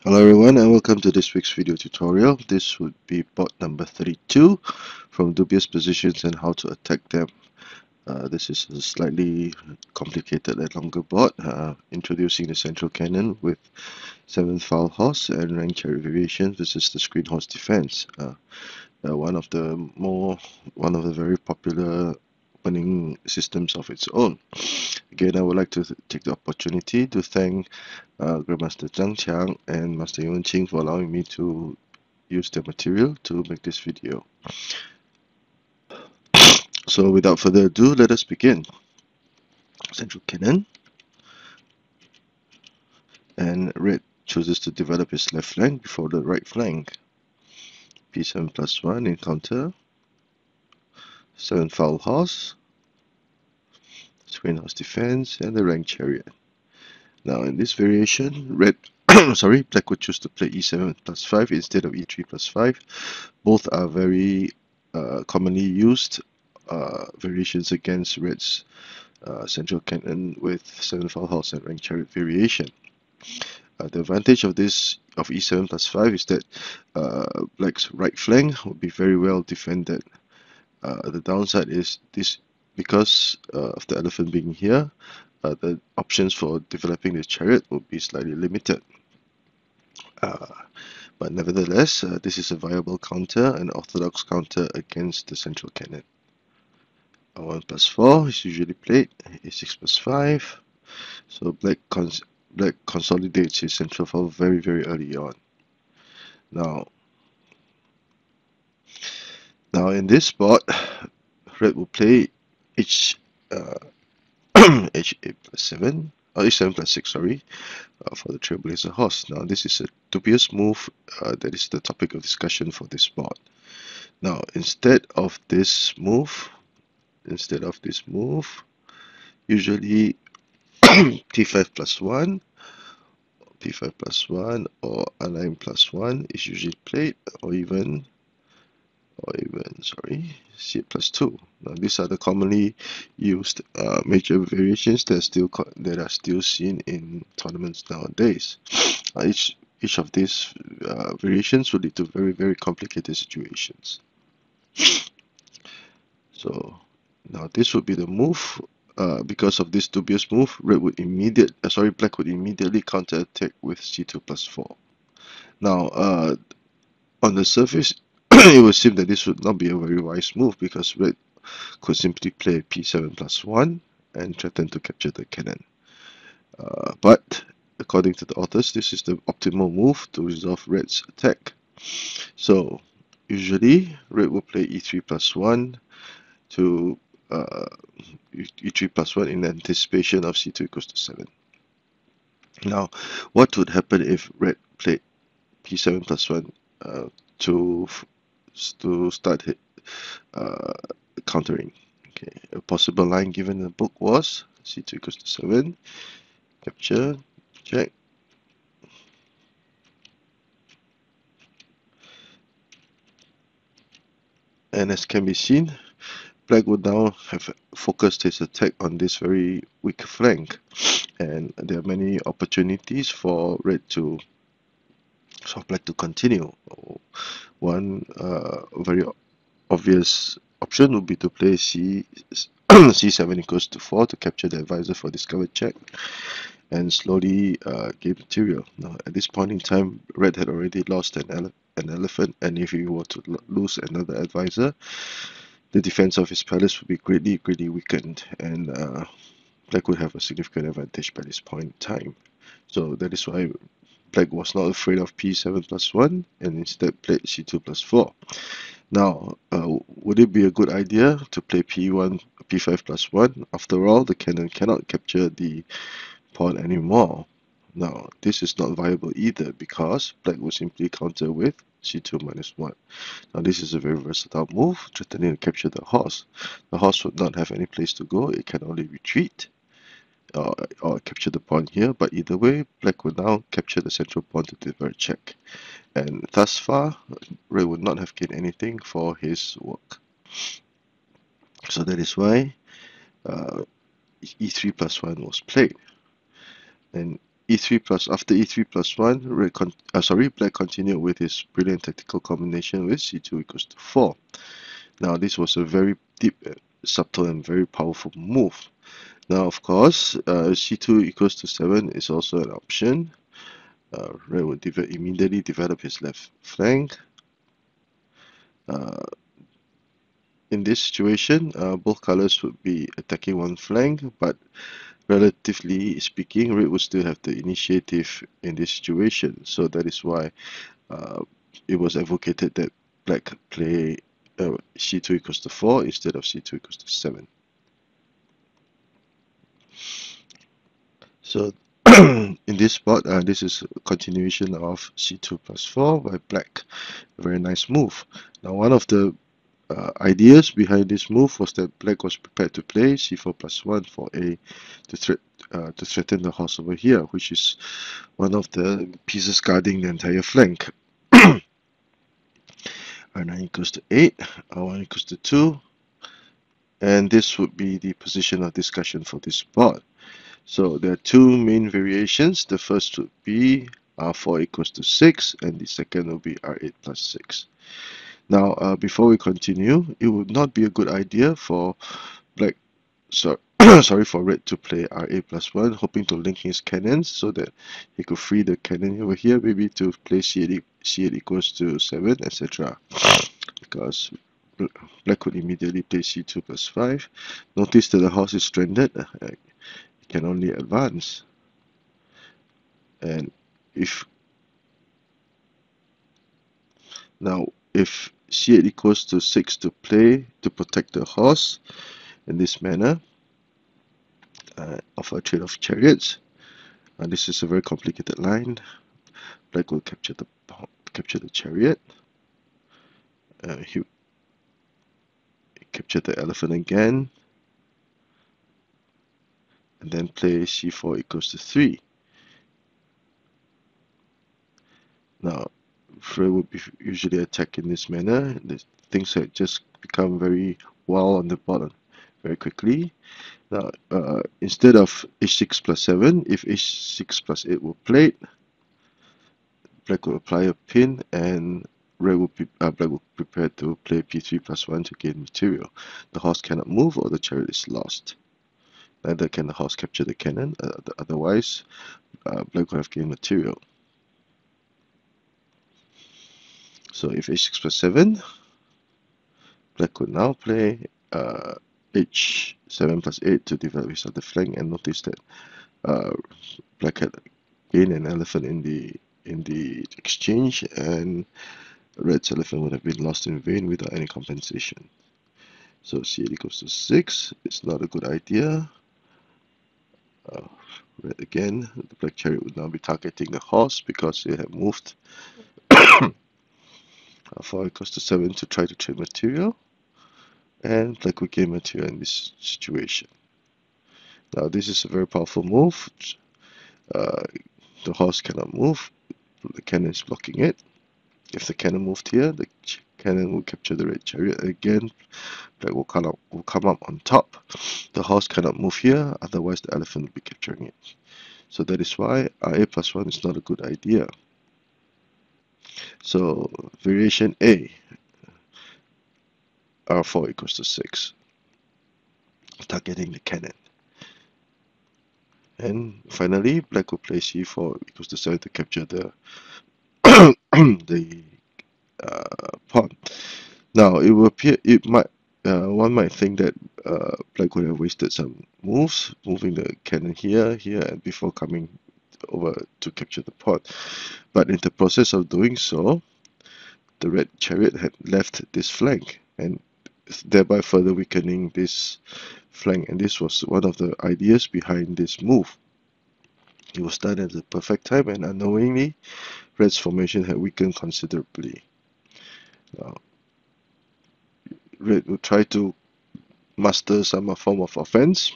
Hello everyone and welcome to this week's video tutorial. This would be bot number 32 from Dubious positions and how to attack them. This is a slightly complicated and longer bot, introducing the central cannon with 7th file horse and rank chariot variation versus the screen horse defense. One of the very popular opening systems of its own. Again, I would like to take the opportunity to thank Grandmaster Xiangqi and Master Xiangqi for allowing me to use their material to make this video. So without further ado, let us begin. Central cannon, and red chooses to develop his left flank before the right flank. P7+1 encounter, 7 foul horse, screen horse defense, and the rank chariot. Now in this variation, red black would choose to play E7+5 instead of E3+5. Both are very commonly used variations against red's central cannon with 7 file horse and rank chariot variation. The advantage of this of E7+5 is that black's right flank will be very well defended. The downside is this, because of the elephant being here, the options for developing the chariot will be slightly limited. But nevertheless, this is a viable counter, an orthodox counter against the central cannon. A1+4 is usually played, A6+5, so black consolidates his central file very early on. Now in this spot, red will play H8+7, or H7+6, sorry, for the Trailblazer horse. Now this is a dubious move that is the topic of discussion for this spot. Now instead of this move, usually T5+1, P5+1 or A9+1 is usually played, or even C8+2. Now these are the commonly used major variations that are still seen in tournaments nowadays. Each of these variations will lead to very complicated situations. So now this would be the move. Because of this dubious move, black would immediately counterattack with C2+4. Now, on the surface, it would seem that this would not be a very wise move, because red could simply play P7+1 and threaten to capture the cannon. But according to the authors, this is the optimal move to resolve red's attack. So usually red will play E3+1 to E3+1 in anticipation of C2=7. Now, what would happen if red played P7+1 to start countering? Okay, a possible line given in the book was C2=7, capture, check. And as can be seen, black would now have focused his attack on this very weak flank, and there are many opportunities for black to continue. One very obvious option would be to play C7=4 to capture the advisor for discovered check and slowly gain material. Now at this point in time, red had already lost an elephant, and if he were to lose another advisor, the defense of his palace would be greatly weakened, and black would have a significant advantage by this point in time. So that is why black was not afraid of P7+1 and instead played C2+4. Now, would it be a good idea to play P5+1? After all, the cannon cannot capture the pawn anymore. Now, this is not viable either, because black will simply counter with C2-1. Now, this is a very versatile move, threatening to capture the horse. The horse would not have any place to go, it can only retreat or capture the pawn here, but either way, black would now capture the central pawn to deliver a check. And thus far, red would not have gained anything for his work. So that is why E3+1 was played. And e3 plus, after e3 plus 1, black continued with his brilliant tactical combination with c2 equals to 4. Now this was a very deep, subtle and very powerful move. Now of course, c2 equals to 7 is also an option. Red would immediately develop his left flank. In this situation, both colors would be attacking one flank, but relatively speaking, red would still have the initiative in this situation. So that is why it was advocated that black play c2 equals to 4 instead of c2 equals to 7. So in this spot, this is a continuation of c2 plus 4 by black. A very nice move. Now one of the ideas behind this move was that black was prepared to play c4 plus 1 for a to threaten the horse over here, which is one of the pieces guarding the entire flank. r9 equals to 8, r1 equals to 2, and this would be the position of discussion for this board. So there are two main variations. The first would be r4 equals to 6, and the second will be r8 plus 6. Now, before we continue, it would not be a good idea for black, sorry, for red to play r8 plus 1, hoping to link his cannons so that he could free the cannon over here, maybe to play c8 equals to 7, etc. Because black could immediately play c2 plus 5. Notice that the horse is stranded. It can only advance. And if c8 equals to 6 to play to protect the horse in this manner, of a trade of chariots, this is a very complicated line. Black will capture the chariot. He capture the elephant again, and then play c4 equals to 3. Now, red would be usually attack in this manner. Things had just become very wild on the bottom very quickly. Now, instead of h6 plus 7, if h6 plus 8 were played, black will apply a pin, and black will prepare to play p3 plus 1 to gain material. The horse cannot move, or the chariot is lost. Neither can the horse capture the cannon, otherwise black will have gained material. So if h6 plus 7, black would now play h7 plus 8 to develop his other flank, and notice that black had gained an elephant in the exchange, and red's elephant would have been lost in vain without any compensation. So c8 equals to 6 is not a good idea. Red again, the black chariot would now be targeting the horse because it had moved 4 equals to 7 to try to trade material, and black would gain material in this situation. Now this is a very powerful move. The horse cannot move, the cannon is blocking it. If the cannon moved here, the cannon will capture the red chariot again. Black will come up on top. The horse cannot move here, otherwise the elephant will be capturing it. So that is why r8 plus 1 is not a good idea. So variation A, r4 equals to 6, targeting the cannon. And finally, black will play c4 equals to 7 to capture the the pawn. Now it will appear one might think that black would have wasted some moves, moving the cannon here, and before coming over to capture the pawn. But in the process of doing so, the red chariot had left this flank, and thereby further weakening this flank. And this was one of the ideas behind this move. It was done at the perfect time, and unknowingly, red's formation had weakened considerably. Now, red will try to master some form of offense.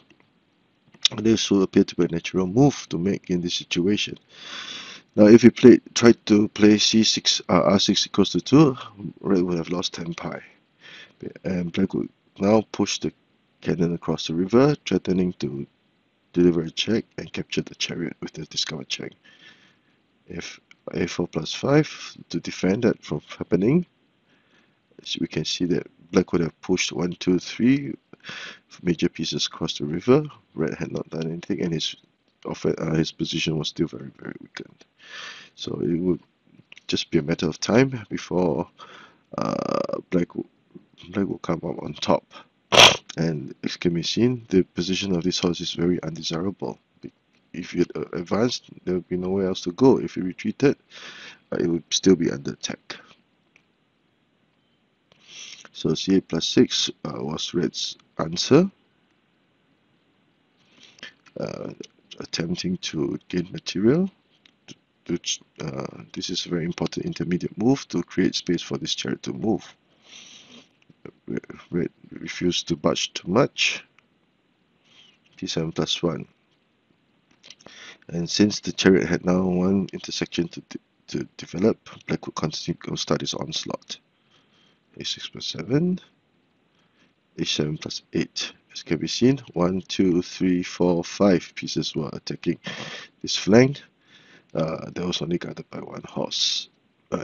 This will appear to be a natural move to make in this situation. Now, if he tried to play c6, r6 equals to 2, red would have lost 10 pi. And black would now push the cannon across the river, threatening to deliver a check and capture the chariot with the discovered check. If a4 plus 5 to defend that from happening, as we can see that black would have pushed 1, 2, 3 major pieces across the river. Red had not done anything, and his position was still very, very weakened. So it would just be a matter of time before black will come up on top. And as can be seen, the position of this horse is very undesirable. If you advanced, there would be nowhere else to go. If you retreated, it would still be under attack. So c8 plus 6 was red's answer, attempting to gain material. This is a very important intermediate move to create space for this chariot to move. Red refused to budge too much. p7 plus 1. And since the chariot had now one intersection to develop, black would continue to start his onslaught. a6 plus 7, h7 plus 8. As can be seen, 1, 2, 3, 4, 5 pieces were attacking this flank. That was only guarded by one horse.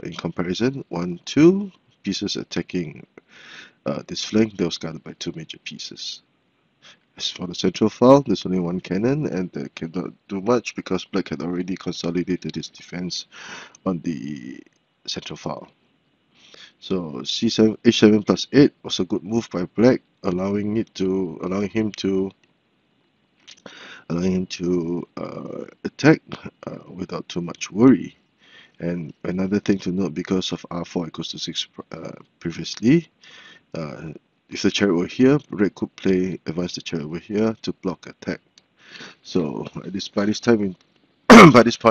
In comparison, 1, 2 pieces attacking this flank, that was guarded by 2 major pieces. As for the central file, there's only one cannon, and they cannot do much because black had already consolidated his defense on the central file. So c7, h7 plus 8 was a good move by black, allowing him to attack without too much worry. And another thing to note, because of r4 equals to 6 previously, if the chariot were here, red could advance the chariot over here to block attack. So by this point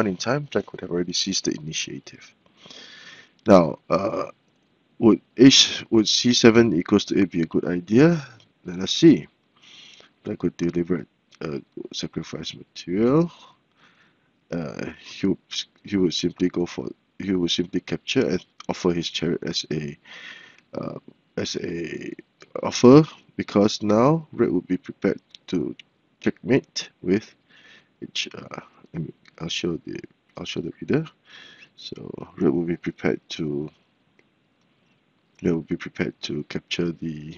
in time, black would have already seized the initiative. Now, would c7 equals to 8 be a good idea? Let us see. Black would deliver sacrifice material. He would simply capture and offer his chariot as a offer, because now red would be prepared to checkmate with which I'll show the reader. So red will be prepared to capture the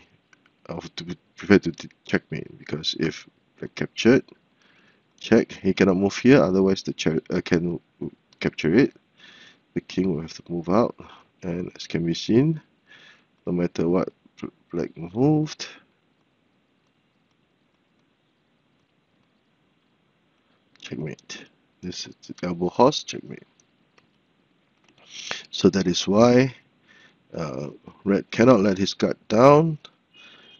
prepared to checkmate, because if black captured, check, he cannot move here, otherwise the chariot can capture it. The king will have to move out, and as can be seen, no matter what black moved, checkmate. This is the elbow horse, checkmate. So that is why red cannot let his guard down,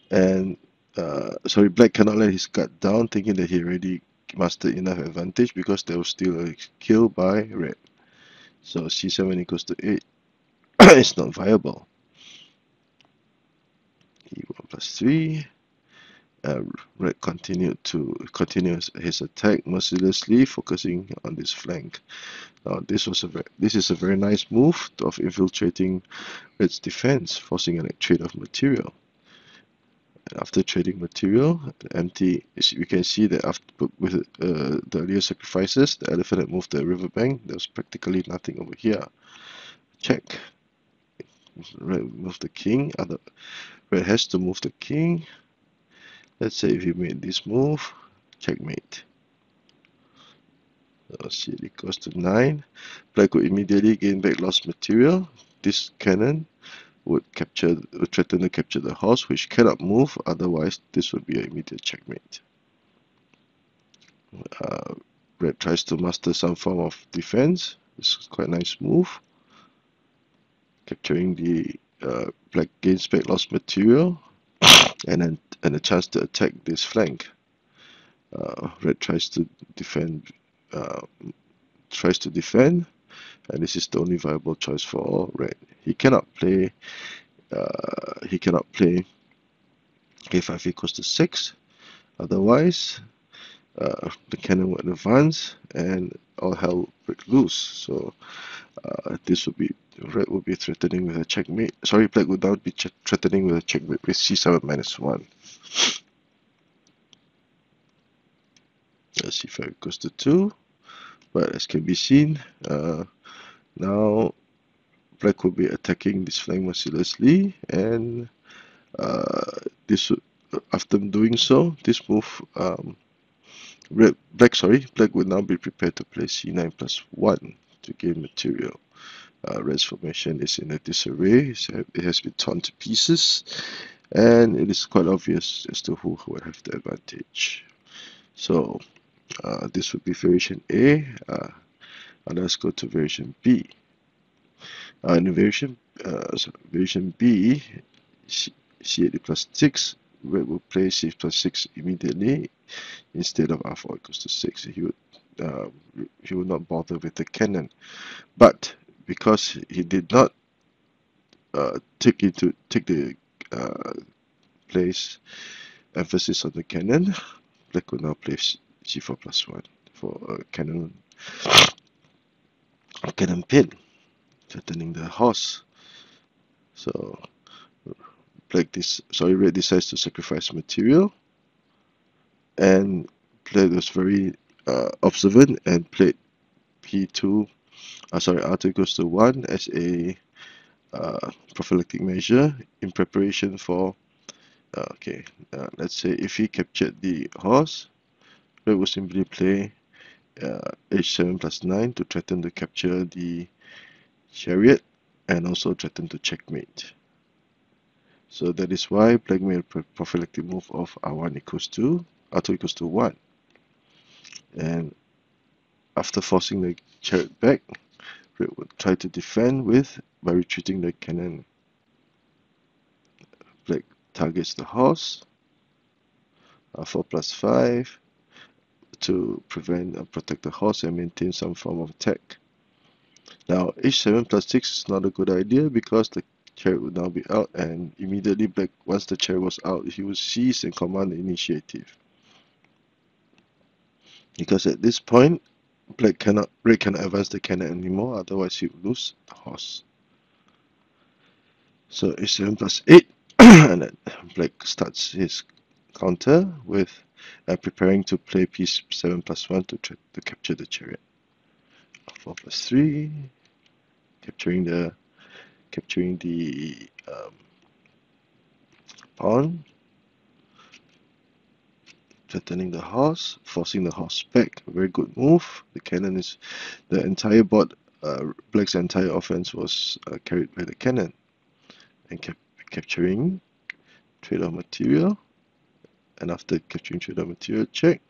and black cannot let his guard down, thinking that he already mastered enough advantage, because there was still a kill by red. So c7 equals to 8 is not viable. e1 plus 3. Red continues his attack mercilessly, focusing on this flank. Now this is a very nice move of infiltrating red's defense, forcing an trade of material. And after trading material, we can see that with the earlier sacrifices, the elephant had moved the riverbank. There was practically nothing over here. Check. Red moved the king. Red has to move the king. Let's say if he made this move, checkmate. c equals to 9. Black would immediately gain back lost material. This cannon would threaten to capture the horse, which cannot move, otherwise this would be an immediate checkmate. Red tries to master some form of defense. This is quite a nice move. Capturing the black gains back lost material, and a chance to attack this flank. Red tries to defend, and this is the only viable choice for red. He cannot play a5 equals to 6, otherwise the cannon would advance and all hell break loose. So red would be threatening with a checkmate. Sorry, black would now be threatening with a checkmate with c7 minus 1. c5 equals to 2. But as can be seen, now black will be attacking this flank mercilessly, and after doing so, this move, black will now be prepared to play c9 plus 1 to gain material. Red's formation is in a disarray, it has been torn to pieces, and it is quite obvious as to who will have the advantage. So this would be variation A. Let's go to variation B. In variation B, c8 plus 6, red will play c plus 6 immediately instead of r4 equals to 6. He would not bother with the cannon, but because he did not take the place emphasis on the cannon, black will now play c4 plus 1 for a cannon pin, threatening the horse. So red decides to sacrifice material, and black was very observant and played r2 equals to 1 as a prophylactic measure in preparation for let's say if he captured the horse, red would simply play h7 plus 9 to threaten to capture the chariot and also threaten to checkmate. So that is why black made a prophylactic move of r2 equals to 1. And after forcing the chariot back, red would try to defend by retreating the cannon. Black targets the horse, r4 plus 5 to prevent and protect the horse and maintain some form of attack. Now h7 plus 6 is not a good idea because the chariot would now be out, and immediately black, once the chariot was out, he would seize and command the initiative. Because at this point, red cannot advance the cannon anymore, otherwise he would lose the horse. So h7 plus 8, and then black starts his counter with preparing to play piece 7 plus 1 to capture the chariot. 4 plus 3, capturing the pawn, threatening the horse, forcing the horse back. A very good move. The entire board, black's entire offense was carried by the cannon, and capturing trade-off material. And after capturing trade-off material, check.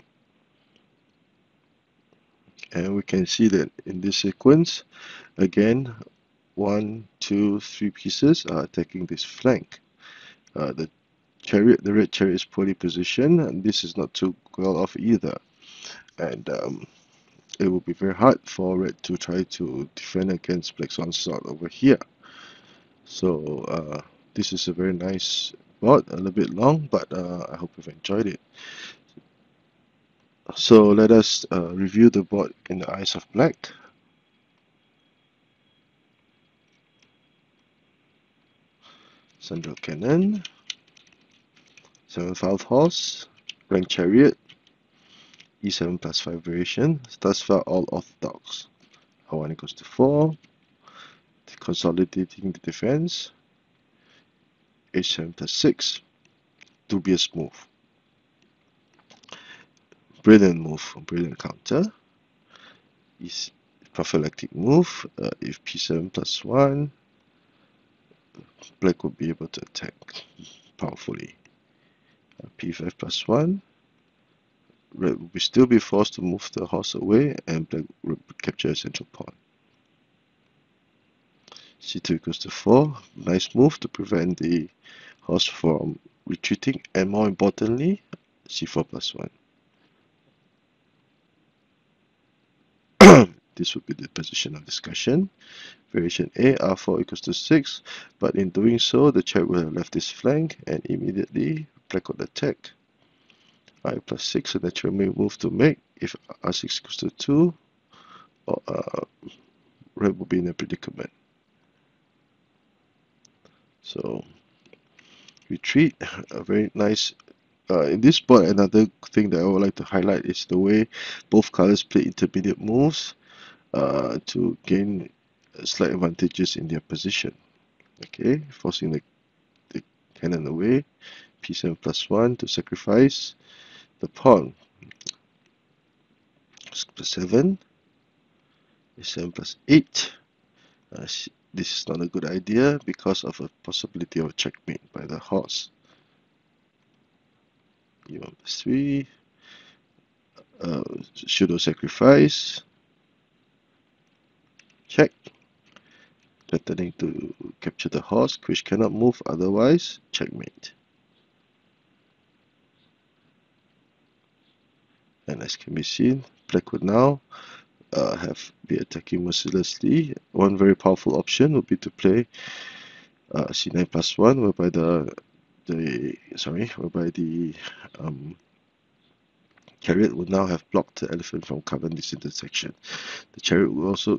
And we can see that in this sequence, again, 1, 2, 3 pieces are attacking this flank. The red chariot is poorly positioned, and this is not too well off either. And it will be very hard for red to try to defend against black's onslaught over here. So this is a very nice board, a little bit long, but I hope you've enjoyed it. So let us review the board in the eyes of black. Central cannon, 7th horse, rank chariot, e7 plus 5 variation, thus far all orthodox. r1 equals to 4, consolidating the defense, h7 plus 6, dubious move. Brilliant move, brilliant counter. Is prophylactic move. If p7 plus 1, black will be able to attack powerfully. p5 plus 1, red will still be forced to move the horse away, and black will capture a central pawn. c2 equals to 4, nice move to prevent the horse from retreating, and more importantly, c4 plus 1. This would be the position of discussion. Variation A, r4 equals to 6, but in doing so, the chariot will have left this flank, and immediately black will attack. I plus 6, a natural move to make. If r6 equals to 2, red will be in a predicament. So retreat, a very nice In this board, another thing that I would like to highlight is the way both colors play intermediate moves to gain slight advantages in their position. Okay, forcing the cannon away, p7 plus 1 to sacrifice the pawn. Plus 7, a7 plus 8. This is not a good idea because of a possibility of checkmate by the horse. e1 plus 3, pseudo sacrifice, check, threatening to capture the horse, which cannot move otherwise, checkmate. And as can be seen, black would now be attacking mercilessly. One very powerful option would be to play c9 plus 1, whereby the chariot would now have blocked the elephant from covering this intersection. The chariot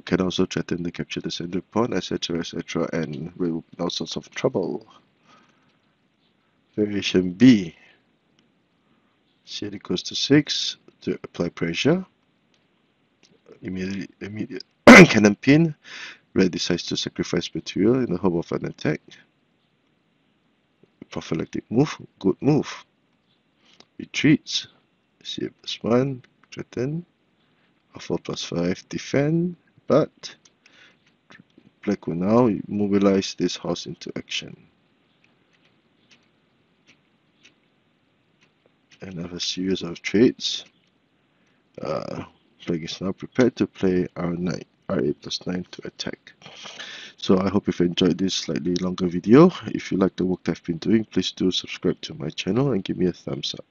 can also threaten to capture the center pawn, etc., etc., and we will be in all sorts of trouble. Variation B. C8 equals to 6 to apply pressure. Immediate cannon pin. Red decides to sacrifice material in the hope of an attack. Prophylactic move, good move. Retreats. C8 plus 1, threaten. F4 plus 5, defend. But black will now mobilize this horse into action. And have a series of trades. Black is now prepared to play R9, R8 plus 9 to attack. So I hope you've enjoyed this slightly longer video. If you like the work that I've been doing, please do subscribe to my channel and give me a thumbs up.